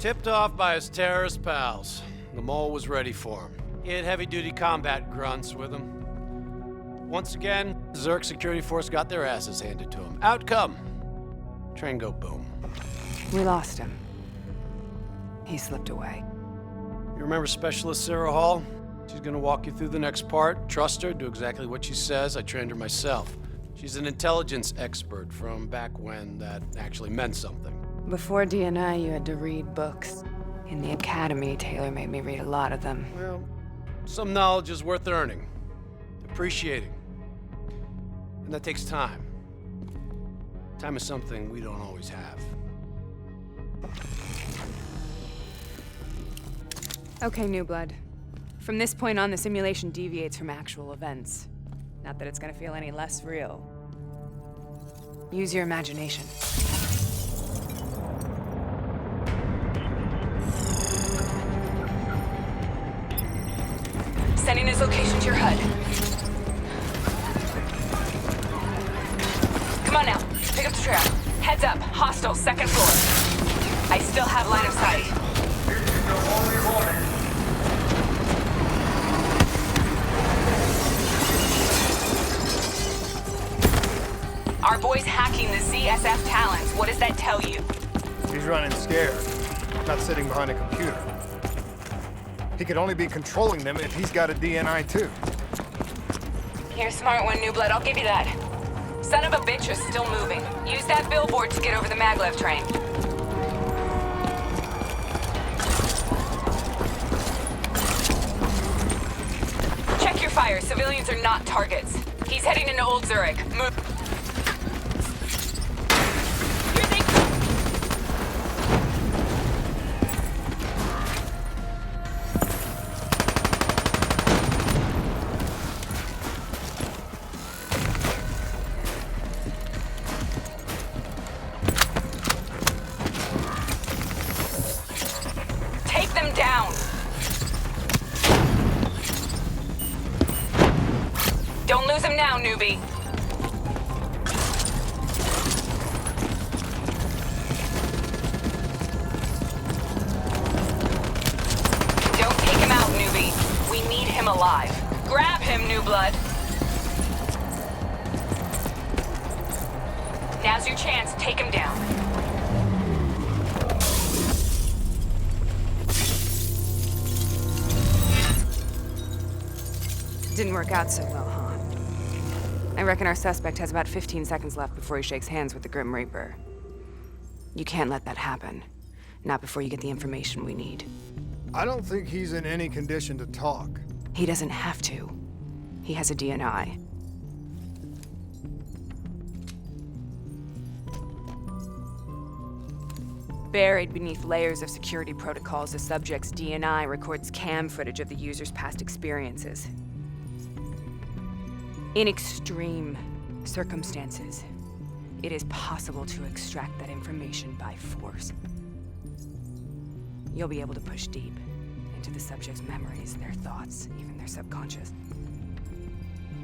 Tipped off by his terrorist pals. The mole was ready for him. He had heavy-duty combat grunts with him. Once again, Zerk security force got their asses handed to him. Outcome. Train go boom. We lost him. He slipped away. You remember Specialist Sarah Hall? She's gonna walk you through the next part. Trust her, do exactly what she says. I trained her myself. She's an intelligence expert from back when that actually meant something. Before DNI, you had to read books. In the academy, Taylor made me read a lot of them. Well, some knowledge is worth earning, appreciating. And that takes time. Time is something we don't always have. Okay, New Blood. From this point on, the simulation deviates from actual events. Not that it's gonna feel any less real. Use your imagination. Sending his location to your HUD. Come on now, pick up the trail. Heads up, hostile, second floor. I still have line of sight. This is the only warning. Our boy's hacking the ZSF talents. What does that tell you? He's running scared, not sitting behind a computer. He could only be controlling them if he's got a DNI too. You're a smart one, New Blood. I'll give you that. Son of a bitch is still moving. Use that billboard to get over the maglev train. Check your fire. Civilians are not targets. He's heading into Old Zurich. Move. Down. Don't lose him now, newbie. Don't take him out, newbie. We need him alive. Grab him, New Blood. Now's your chance. Take him down. Didn't work out so well, huh? I reckon our suspect has about 15 seconds left before he shakes hands with the Grim Reaper. You can't let that happen. Not before you get the information we need. I don't think he's in any condition to talk. He doesn't have to. He has a DNI. Buried beneath layers of security protocols, the subject's DNI records cam footage of the user's past experiences. In extreme circumstances, it is possible to extract that information by force. You'll be able to push deep into the subject's memories, their thoughts, even their subconscious.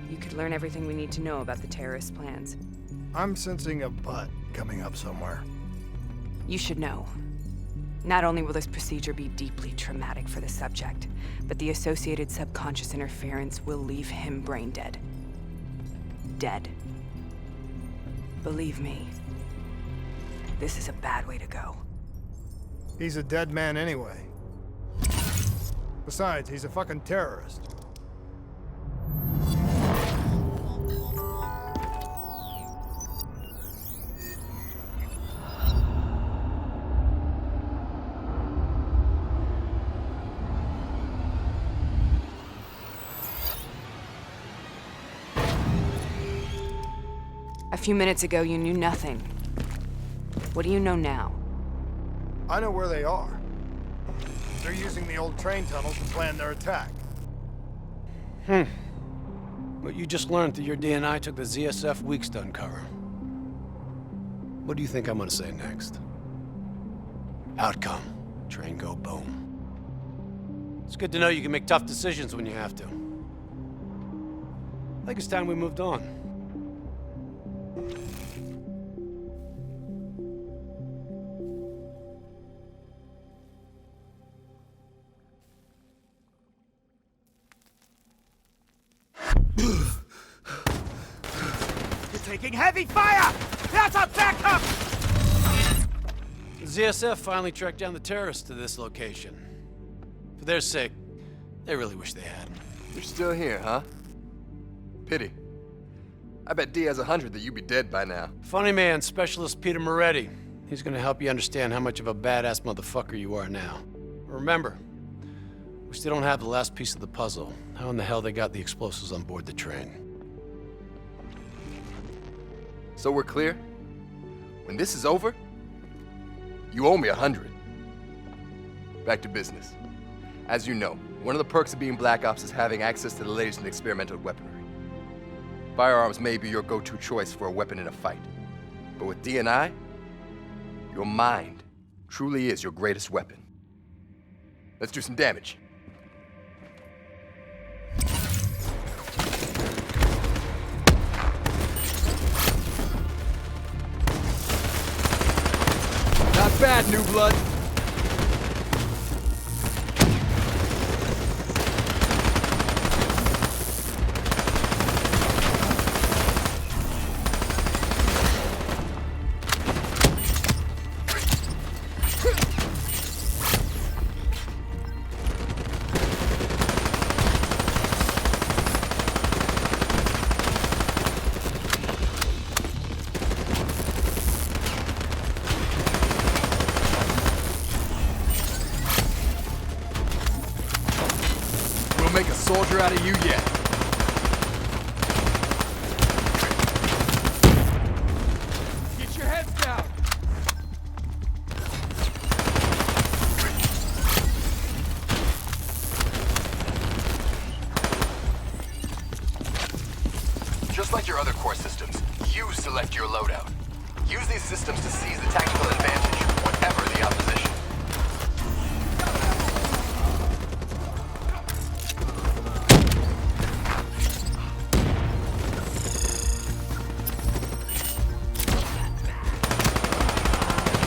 You could learn everything we need to know about the terrorist plans. I'm sensing a butt coming up somewhere. You should know. Not only will this procedure be deeply traumatic for the subject, but the associated subconscious interference will leave him brain dead. Dead. Believe me, this is a bad way to go. He's a dead man anyway. Besides, he's a fucking terrorist. A few minutes ago, you knew nothing. What do you know now? I know where they are. They're using the old train tunnel to plan their attack. What you just learned that your DNI took the ZSF weeks to uncover. What do you think I'm gonna say next? Outcome. Train go boom. It's good to know you can make tough decisions when you have to. I think it's time we moved on. taking heavy fire! That's a backup! The ZSF finally tracked down the terrorists to this location. For their sake, they really wish they had. You're still here, huh? Pity. I bet D has 100 that you'd be dead by now. Funny man, Specialist Peter Moretti. He's gonna help you understand how much of a badass motherfucker you are now. Remember, we still don't have the last piece of the puzzle. How in the hell they got the explosives on board the train? So we're clear? When this is over, you owe me 100. Back to business. As you know, one of the perks of being Black Ops is having access to the latest in experimental weaponry. Firearms may be your go-to choice for a weapon in a fight. But with D&I, your mind truly is your greatest weapon. Let's do some damage. Not bad, new blood. We'll make a soldier out of you yet. Get your heads down. Just like your other core systems, you select your loadout. Use these systems to seize the tactical advantage, whatever the opposition.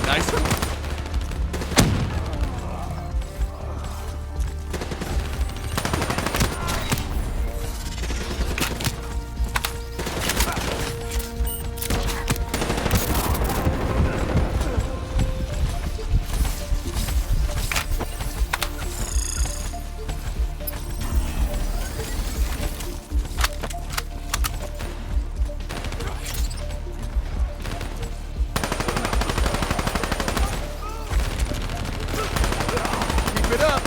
Nice one. Keep it up.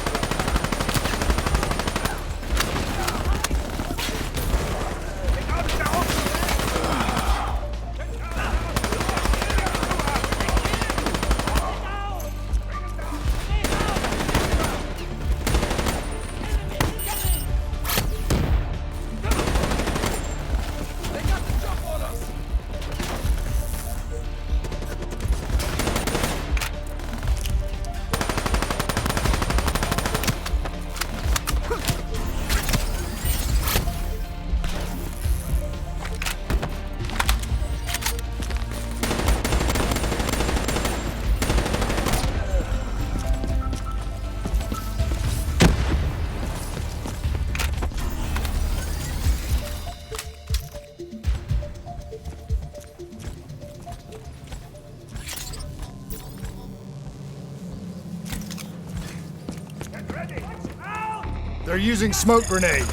They're using smoke grenades.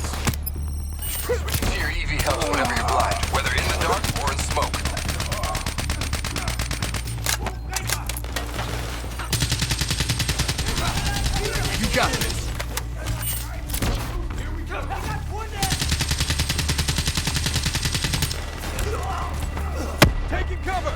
Switching to your EV helps whenever you're blind, whether in the dark or in smoke. You got this. Taking cover.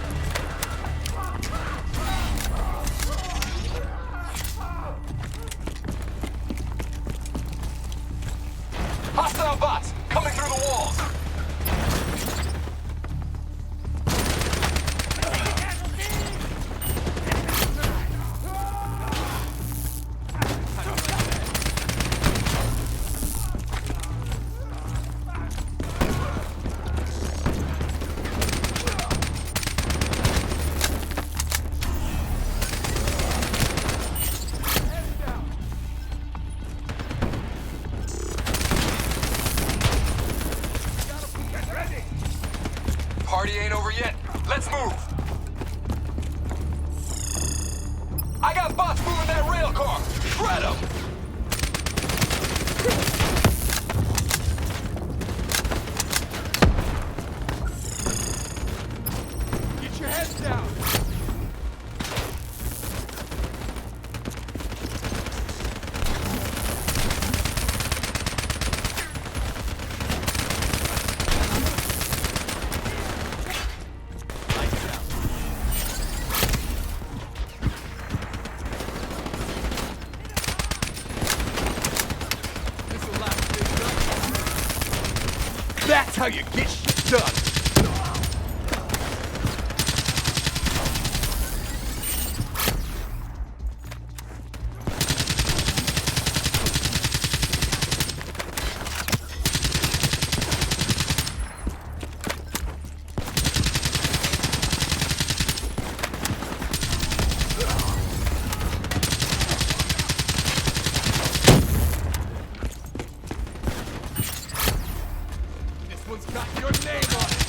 Hostile bots coming through the walls. car! Shred him! Get your heads down! That's how you get shit done! This one's got your name on it!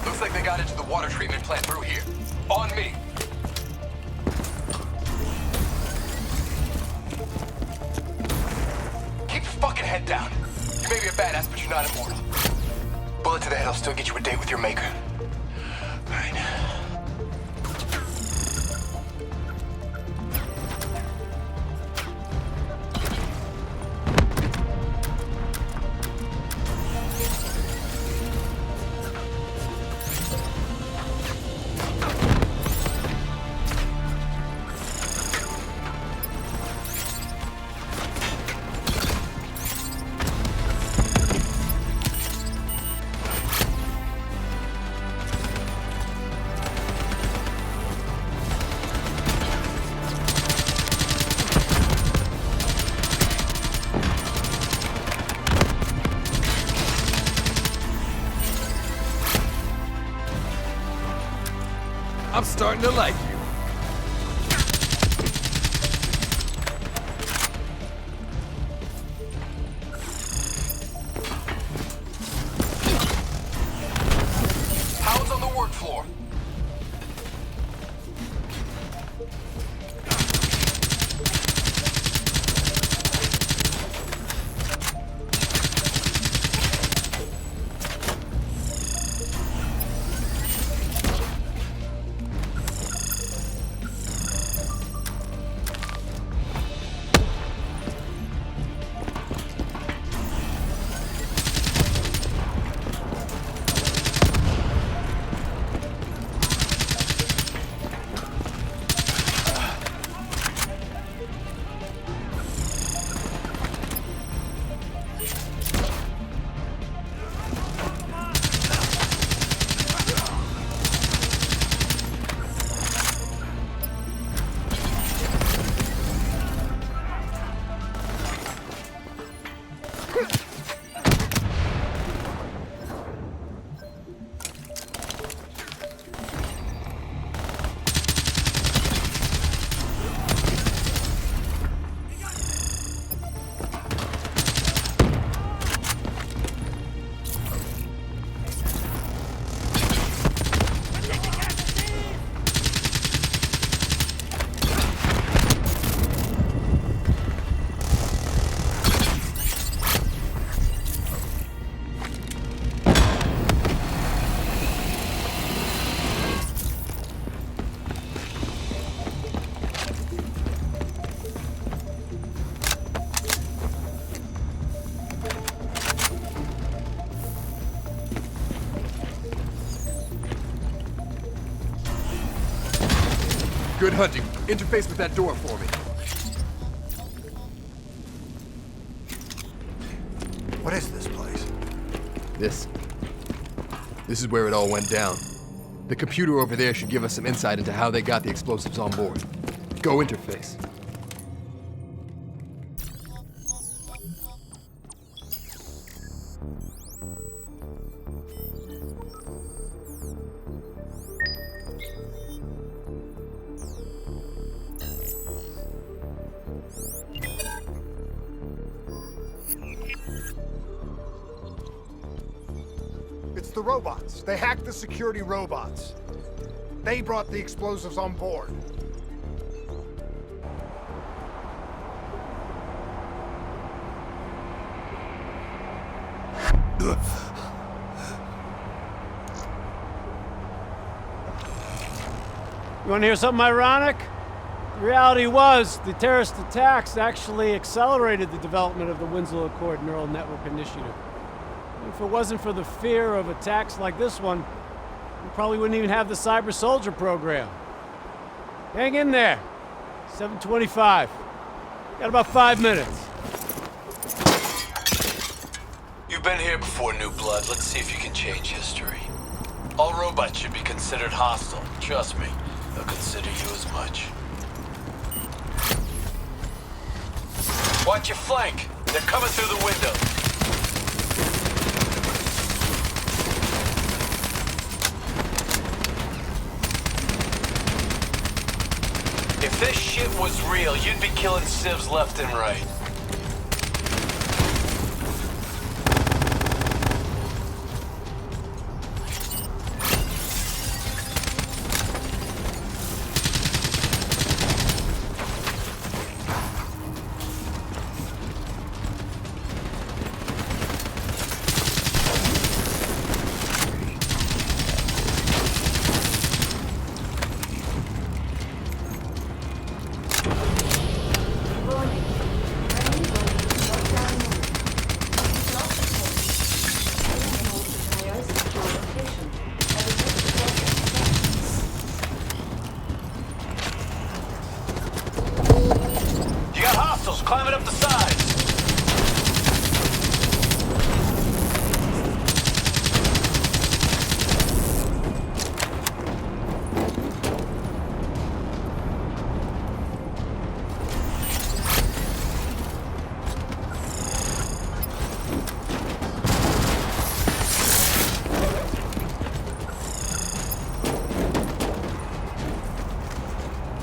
Looks like they got into the water treatment plant through here. On me! Keep your fucking head down. You may be a badass, but you're not immortal. Bullet to the head will still get you a date with your maker. Alright. I'm starting to like you. Hounds on the work floor. Good hunting. Interface with that door for me. What is this place? This is where it all went down. The computer over there should give us some insight into how they got the explosives on board. Go interface. It's the robots. They hacked the security robots. They brought the explosives on board. You want to hear something ironic? The reality was, the terrorist attacks actually accelerated the development of the Winslow Accord Neural Network Initiative. If it wasn't for the fear of attacks like this one, we probably wouldn't even have the Cyber Soldier program. Hang in there. 7:25. Got about 5 minutes. You've been here before, New Blood. Let's see if you can change history. All robots should be considered hostile. Trust me, they'll consider you as much. Watch your flank. They're coming through the window. If this shit was real, you'd be killing civs left and right. Climbing up the sides.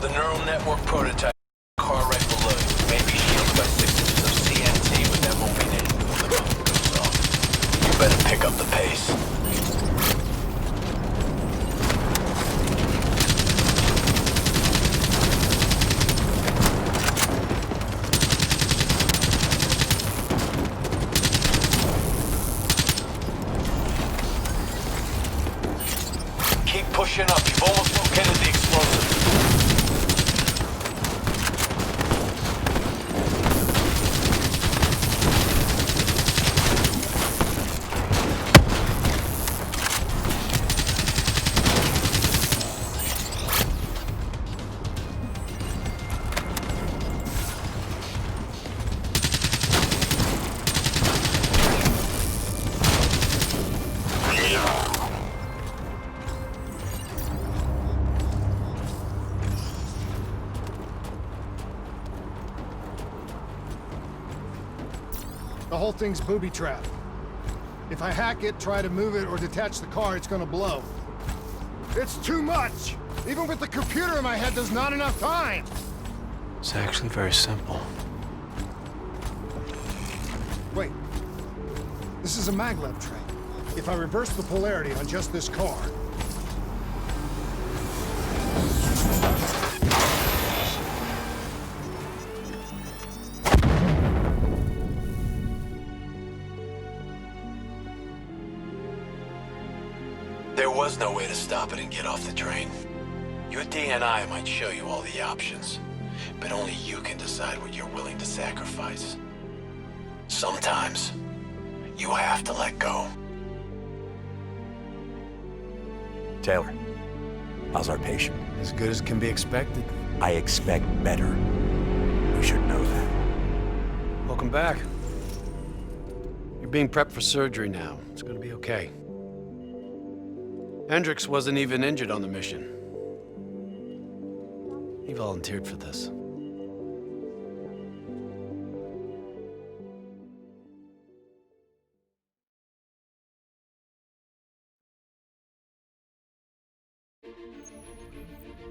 The neural network prototype. Car right below you. Maybe shielded by 6 inches of CNT, but that won't mean anything when the gun goes off. You better pick up the pace. Keep pushing up. You've almost located the explosive. The whole thing's booby-trapped. If I hack it, try to move it, or detach the car, it's gonna blow. It's too much! Even with the computer in my head, there's not enough time! It's actually very simple. Wait. This is a maglev train. If I reverse the polarity on just this car... There was no way to stop it and get off the train. Your DNI might show you all the options, but only you can decide what you're willing to sacrifice. Sometimes, you have to let go. Taylor, how's our patient? As good as can be expected. I expect better. You should know that. Welcome back. You're being prepped for surgery now. It's gonna be okay. Hendricks wasn't even injured on the mission. He volunteered for this.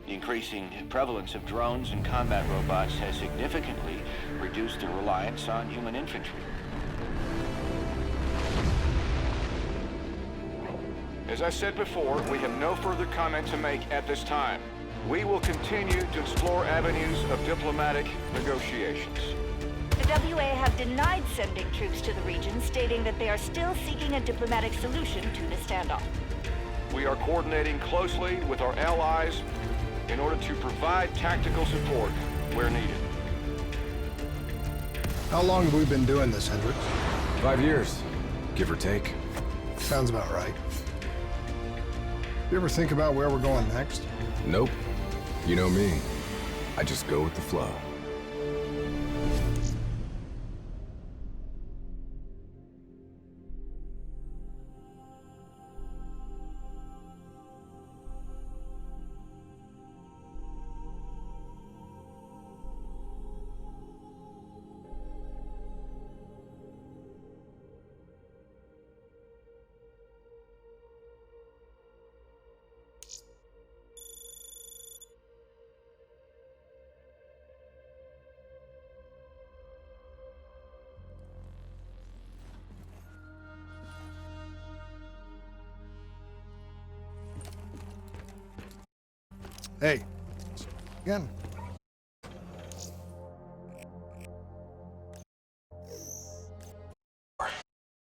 The increasing prevalence of drones and combat robots has significantly reduced the reliance on human infantry. As I said before, we have no further comment to make at this time. We will continue to explore avenues of diplomatic negotiations. The WA have denied sending troops to the region, stating that they are still seeking a diplomatic solution to the standoff. We are coordinating closely with our allies in order to provide tactical support where needed. How long have we been doing this, Hendricks? 5 years, give or take. Sounds about right. You ever think about where we're going next? Nope. You know me. I just go with the flow. Hey. Again.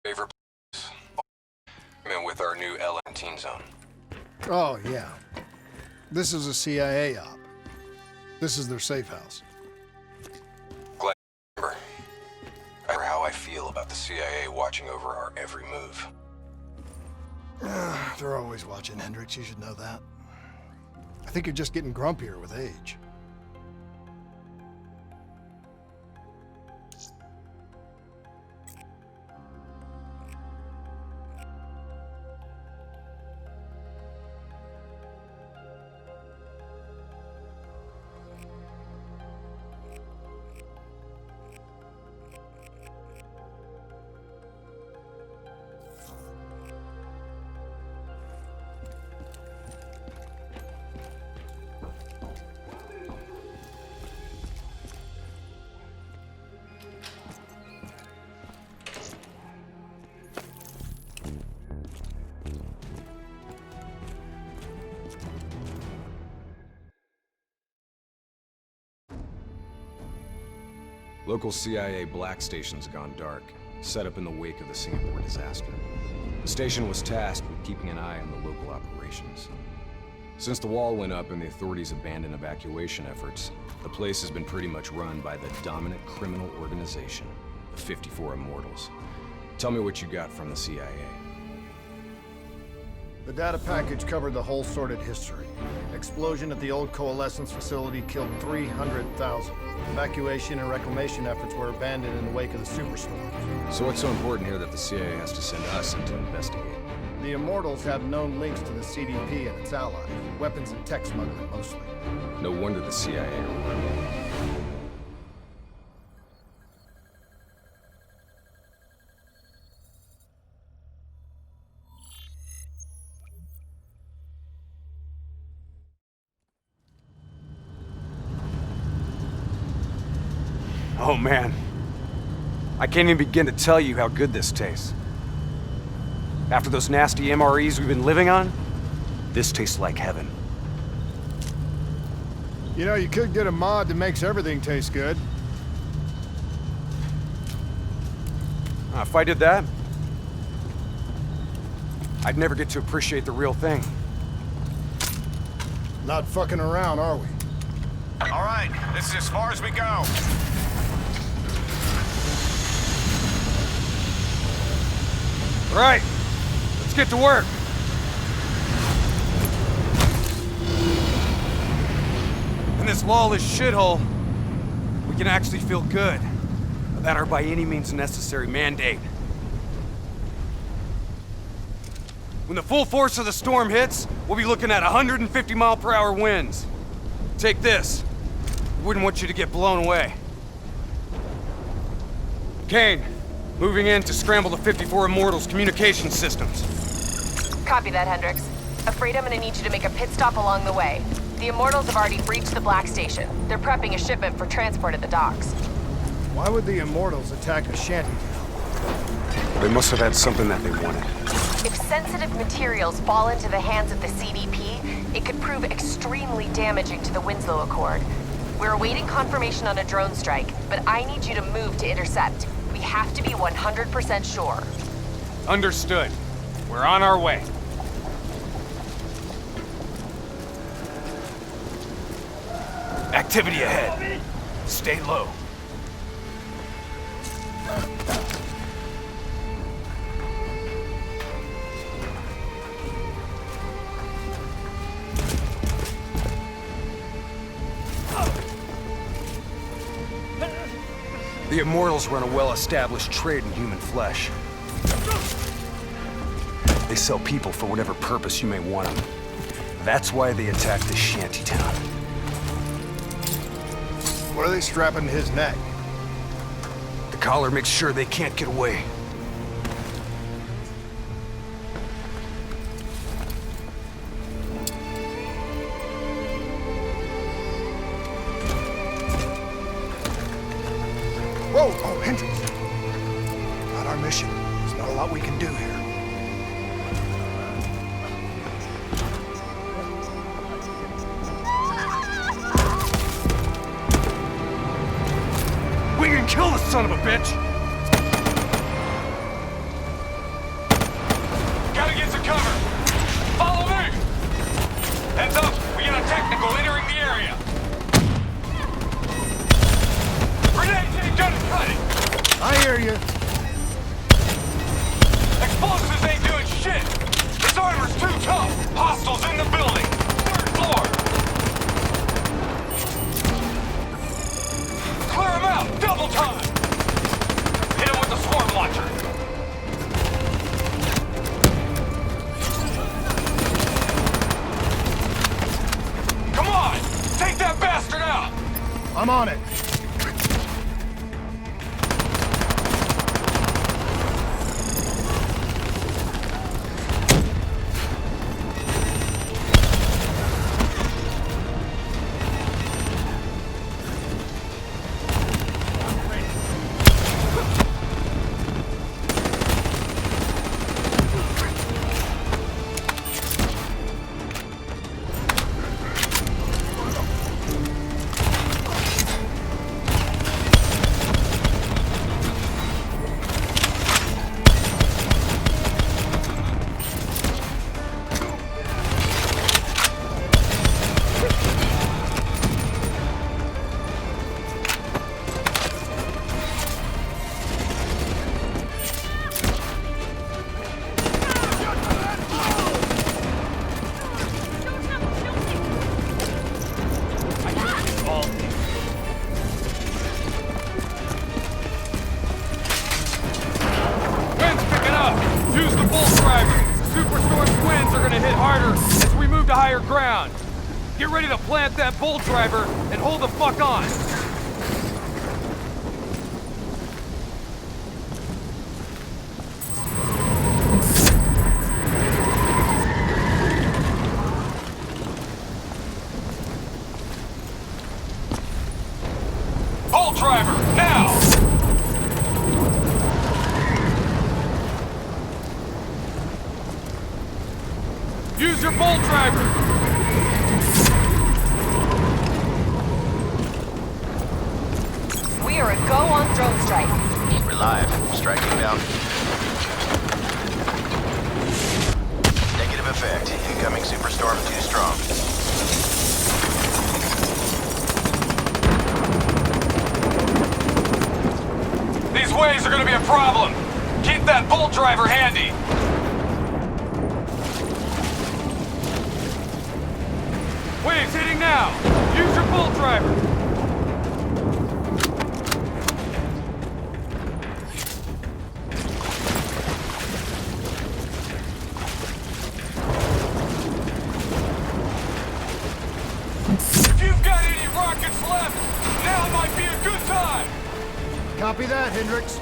Favorite place? With our new LN zone. Oh, yeah. This is a CIA op. This is their safe house. Glad you remember. How I feel about the CIA watching over our every move. They're always watching, Hendricks. You should know that. I think you're just getting grumpier with age. Local CIA black station's gone dark, set up in the wake of the Singapore disaster. The station was tasked with keeping an eye on the local operations. Since the wall went up and the authorities abandoned evacuation efforts, the place has been pretty much run by the dominant criminal organization, the 54 Immortals. Tell me what you got from the CIA. The data package covered the whole sordid history. Explosion at the old coalescence facility killed 300,000. Evacuation and reclamation efforts were abandoned in the wake of the superstorms. So what's so important here that the CIA has to send us in to investigate? The Immortals have known links to the CDP and its allies. Weapons and tech smuggling, mostly. No wonder the CIA are working. Oh man, I can't even begin to tell you how good this tastes. After those nasty MREs we've been living on, this tastes like heaven. You know, you could get a mod that makes everything taste good. If I did that, I'd never get to appreciate the real thing. Not fucking around, are we? All right, this is as far as we go. All right, let's get to work. In this lawless shithole, we can actually feel good about our by any means necessary mandate. When the full force of the storm hits, we'll be looking at 150-mile-per-hour winds. Take this. Wouldn't want you to get blown away. Kane, moving in to scramble the 54 Immortals' communication systems. Copy that, Hendricks. Afraid I'm gonna need you to make a pit stop along the way. The Immortals have already breached the Black Station. They're prepping a shipment for transport at the docks. Why would the Immortals attack a shanty town? They must have had something that they wanted. If sensitive materials fall into the hands of the CDP, it could prove extremely damaging to the Winslow Accord. We're awaiting confirmation on a drone strike, but I need you to move to intercept. We have to be 100% sure. Understood. We're on our way. Activity ahead. Stay low. The Immortals run a well-established trade in human flesh. They sell people for whatever purpose you may want them. That's why they attacked this shantytown. What are they strapping to his neck? The collar makes sure they can't get away. Whoa! Oh, Hendricks. Not our mission. There's not a lot we can do here. We can kill the son of a bitch! Gotta get to cover! Follow me! Heads up! We got a technical entering the area! Grenades ain't gonna cut it! I hear you. Explosives ain't doing shit! This armor's too tough! Hostiles in the building! 3rd floor! Clear them out! Double time! Hit him with the swarm launcher! Come on! Take that bastard out! I'm on it. Wind's picking up! Use the bolt driver! Superstorm's winds are gonna hit harder as we move to higher ground. Get ready to plant that bolt driver and hold the fuck on! Bolt driver, now! Use your bolt driver! We are a go on drone strike. We're live. Striking down. Negative effect. Incoming superstorm too strong. These waves are gonna be a problem! Keep that bolt driver handy! Waves hitting now! Use your bolt driver! If you've got any rockets left, now might be a good time! Copy that, Hendricks.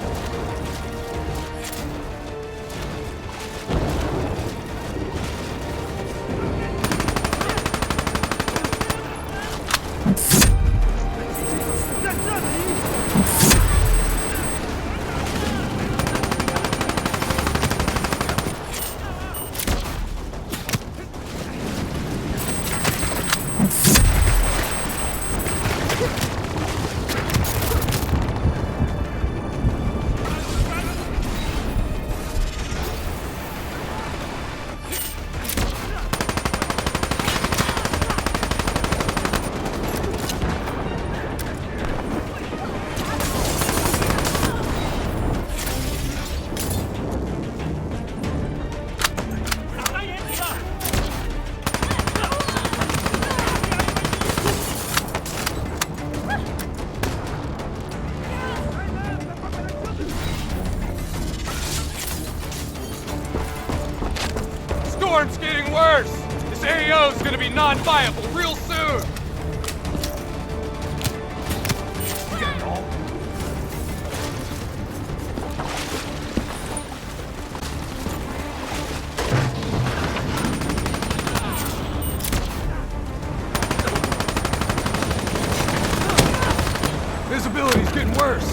storm's getting worse! This AO's gonna be non-viable real soon! Visibility's getting worse.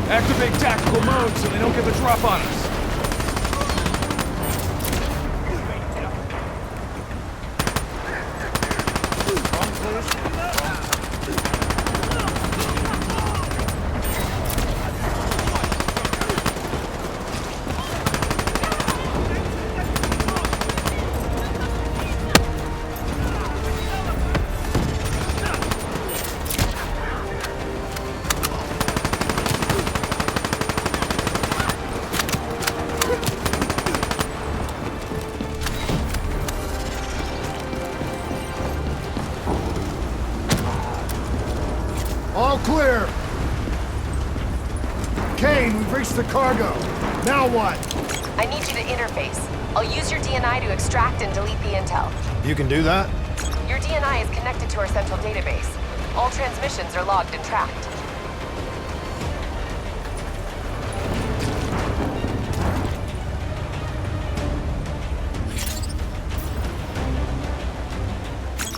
Activate tactical mode so they don't get the drop on us. All clear. Kane, we've reached the cargo. Now what? I need you to interface. I'll use your DNI to extract and delete the intel. You can do that? Your DNI is connected to our central database. All transmissions are logged and tracked.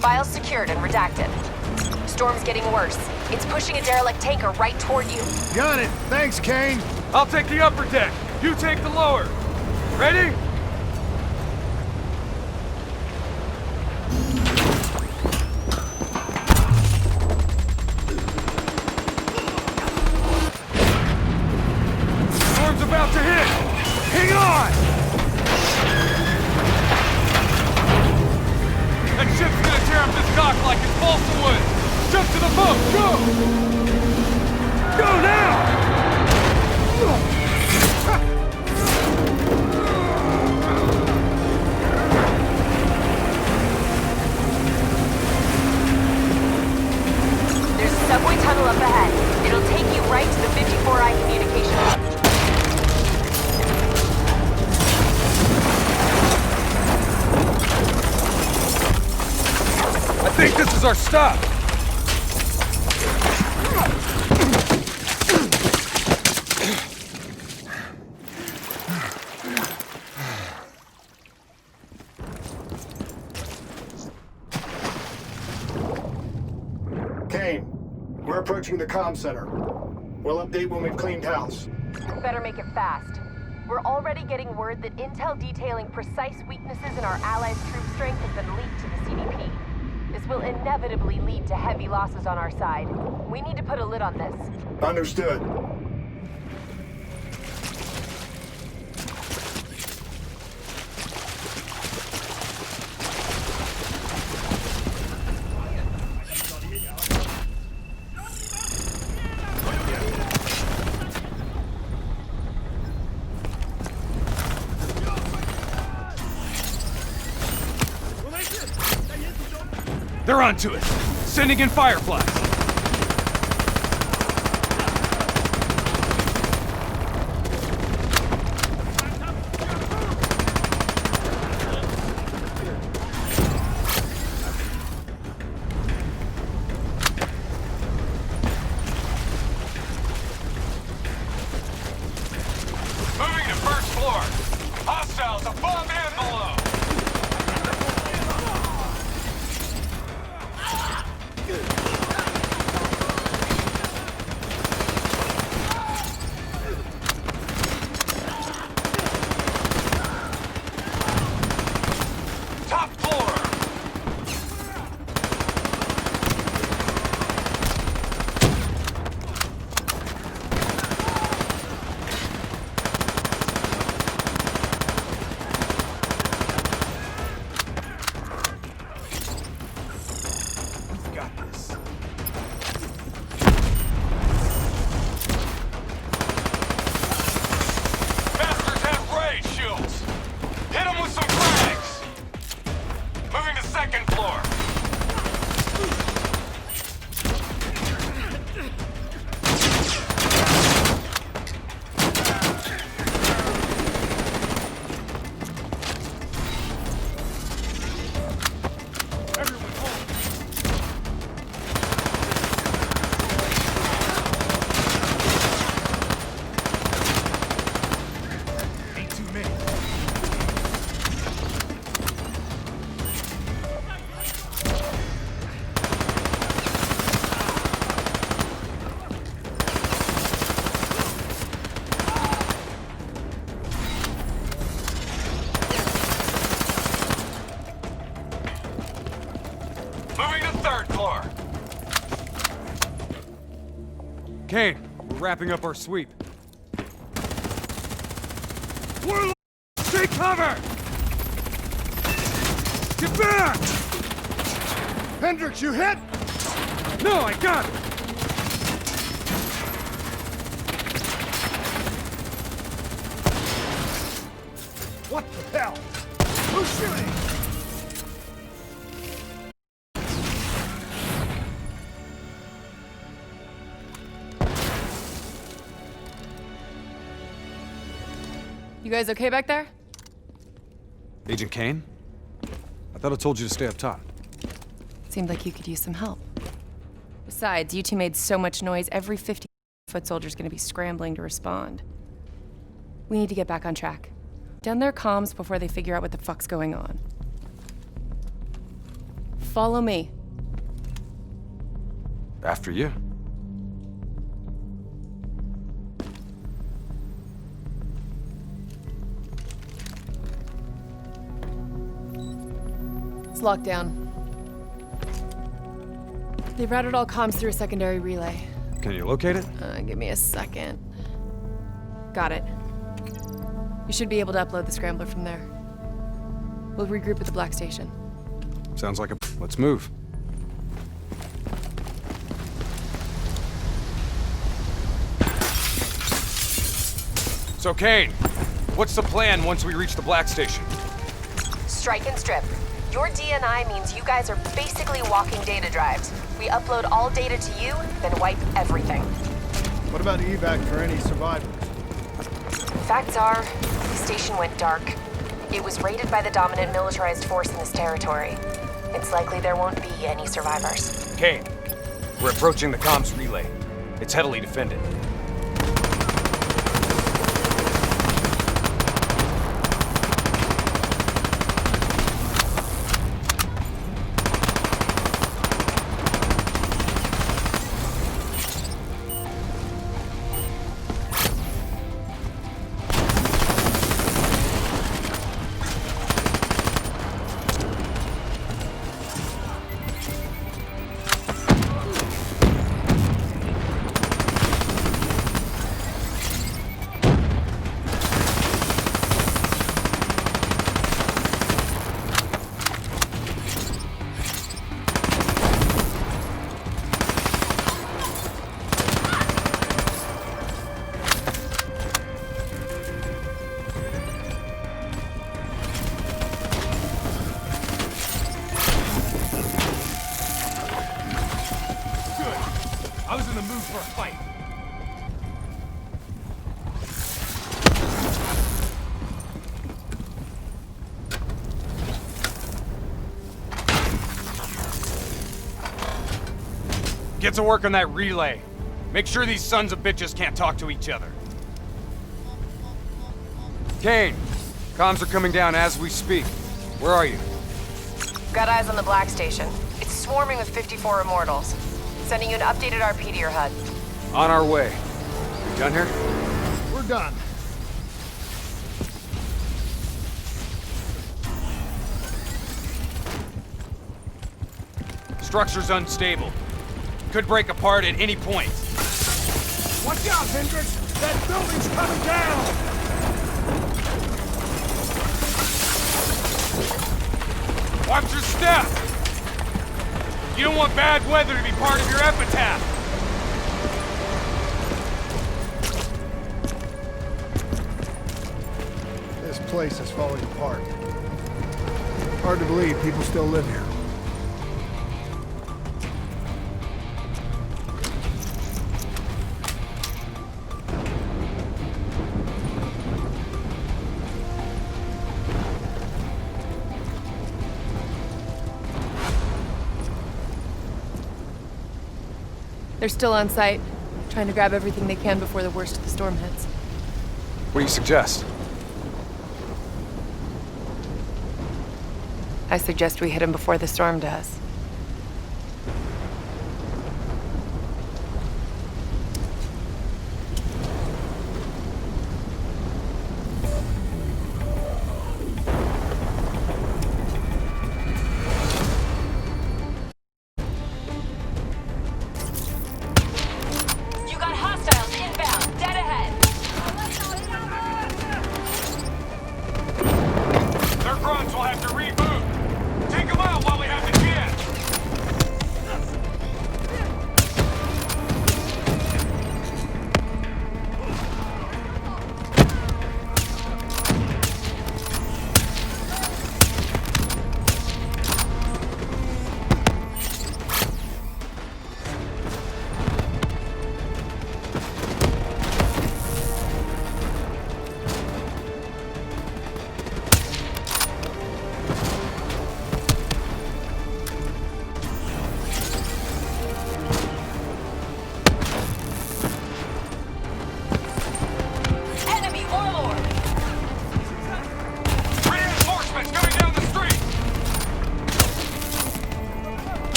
Files secured and redacted. Storm's getting worse. It's pushing a derelict tanker right toward you. Got it. Thanks, Kane. I'll take the upper deck. You take the lower. Ready? Storm's about to hit. Hang on! That ship's gonna tear up this dock like it's balsa wood. Jump to the boat, go! Go now! There's a subway tunnel up ahead. It'll take you right to the 54I communication hub. I think this is our stop. Kane, we're approaching the comm center. We'll update when we've cleaned house. Better make it fast. We're already getting word that intel detailing precise weaknesses in our allies' troop strength has been leaked to the CDP. This will inevitably lead to heavy losses on our side. We need to put a lid on this. Understood. They're onto it. Sending in fireflies. Moving to first floor. Hostiles above and below. Kane, we're wrapping up our sweep. We're take cover! Get back! Hendricks, you hit? No, I got it! What the hell? Who's shooting? You guys okay back there? Agent Kane? I thought I told you to stay up top. Seemed like you could use some help. Besides, you two made so much noise, every 50-foot soldier's gonna be scrambling to respond. We need to get back on track. Down their comms before they figure out what the fuck's going on. Follow me. After you. It's locked down. They've routed all comms through a secondary relay. Can you locate it? Give me a second. Got it. You should be able to upload the scrambler from there. We'll regroup at the Black Station. Sounds like a... Let's move. So, Kane, what's the plan once we reach the Black Station? Strike and strip. Your DNI means you guys are basically walking data drives. We upload all data to you, then wipe everything. What about evac for any survivors? Facts are, the station went dark. It was raided by the dominant militarized force in this territory. It's likely there won't be any survivors. Kane, we're approaching the comms relay. It's heavily defended. I was in the mood for a fight. Get to work on that relay. Make sure these sons of bitches can't talk to each other. Kane, comms are coming down as we speak. Where are you? Got eyes on the Black Station. It's swarming with 54 immortals. Sending you an updated RP to your HUD. On our way. We done here? We're done. Structure's unstable. Could break apart at any point. Watch out, Hendricks! That building's coming down! Watch your step! You don't want bad weather to be part of your epitaph! This place is falling apart. Hard to believe people still live here. They're still on site, trying to grab everything they can before the worst of the storm hits. What do you suggest? I suggest we hit him before the storm does. You got HUD have to reboot. Take them out while we have the chance.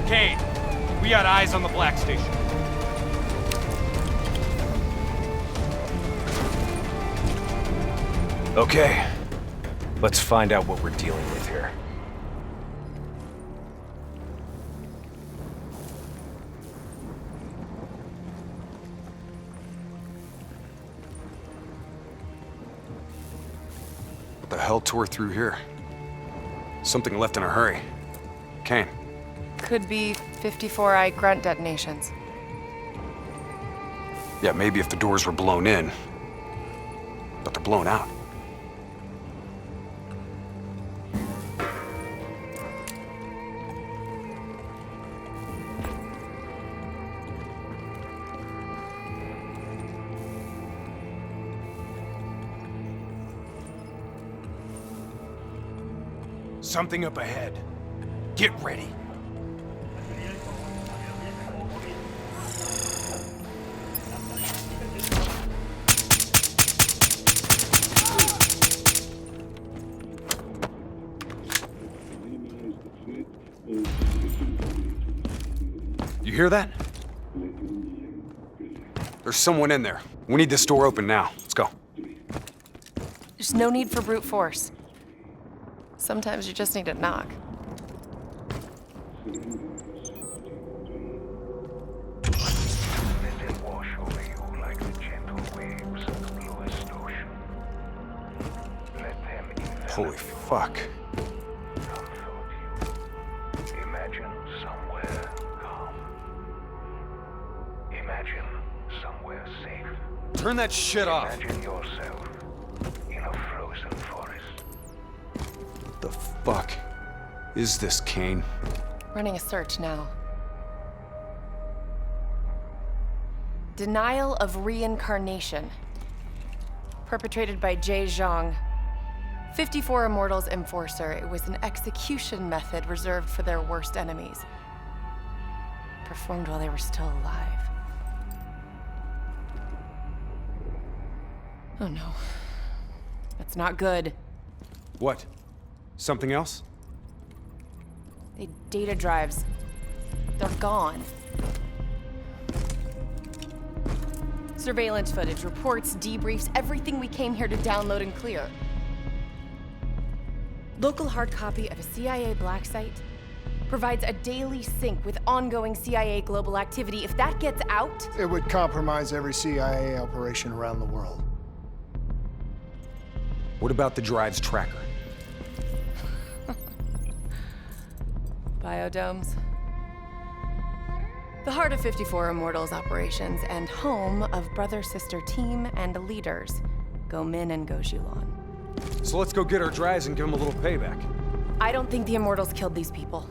Kane, we got eyes on the Black Station. Okay, let's find out what we're dealing with here. What the hell tore through here? Something left in a hurry. Kane. Could be 54i grunt detonations. Yeah, maybe if the doors were blown in. But they're blown out. Something up ahead. Get ready. You hear that? There's someone in there. We need this door open now. Let's go. There's no need for brute force. Sometimes you just need to knock. Holy fuck. Imagine somewhere calm. Imagine somewhere safe. Turn that shit off. Imagine yourself in a frozen forest. What the fuck is this, Kane? Running a search now. Denial of reincarnation. Perpetrated by Jay Zhang. 54 Immortals Enforcer. It was an execution method reserved for their worst enemies. Performed while they were still alive. Oh no. That's not good. What? Something else? They data drives. They're gone. Surveillance footage, reports, debriefs, everything we came here to download and clear. Local hard copy of a CIA black site provides a daily sync with ongoing CIA global activity. If that gets out... It would compromise every CIA operation around the world. What about the drive's tracker? Biodomes. The heart of 54 Immortals operations and home of brother-sister team and leaders, Go Min and Go Zhulan. So let's go get our drives and give them a little payback. I don't think the Immortals killed these people.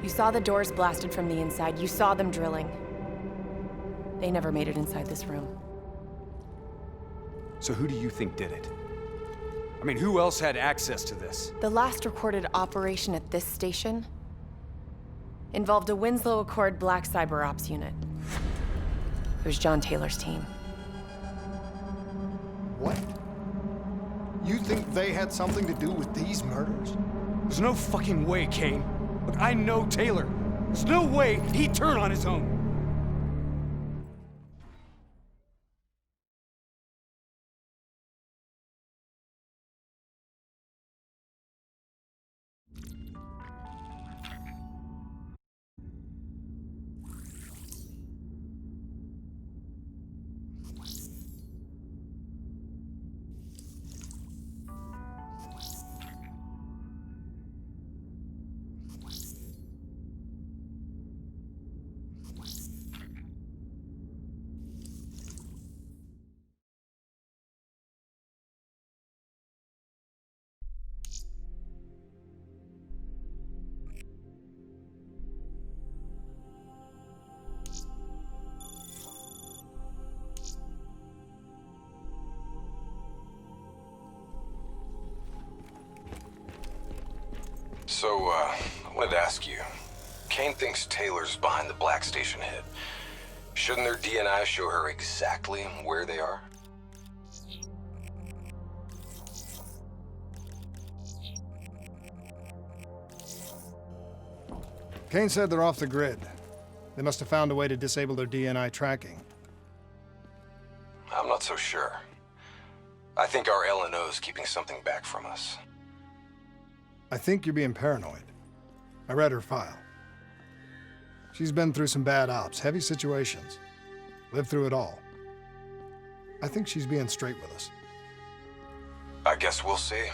You saw the doors blasted from the inside. You saw them drilling. They never made it inside this room. So who do you think did it? I mean, who else had access to this? The last recorded operation at this station Involved a Winslow Accord Black Cyber Ops unit. It was John Taylor's team. What? You think they had something to do with these murders? There's no fucking way, Kane. Look, I know Taylor. There's no way he'd turn on his own. So, I wanted to ask you. Kane thinks Taylor's behind the Black Station hit. Shouldn't their DNI show her exactly where they are? Kane said they're off the grid. They must have found a way to disable their DNI tracking. I'm not so sure. I think our LNO's keeping something back from us. I think you're being paranoid. I read her file. She's been through some bad ops, heavy situations. Lived through it all. I think she's being straight with us. I guess we'll see.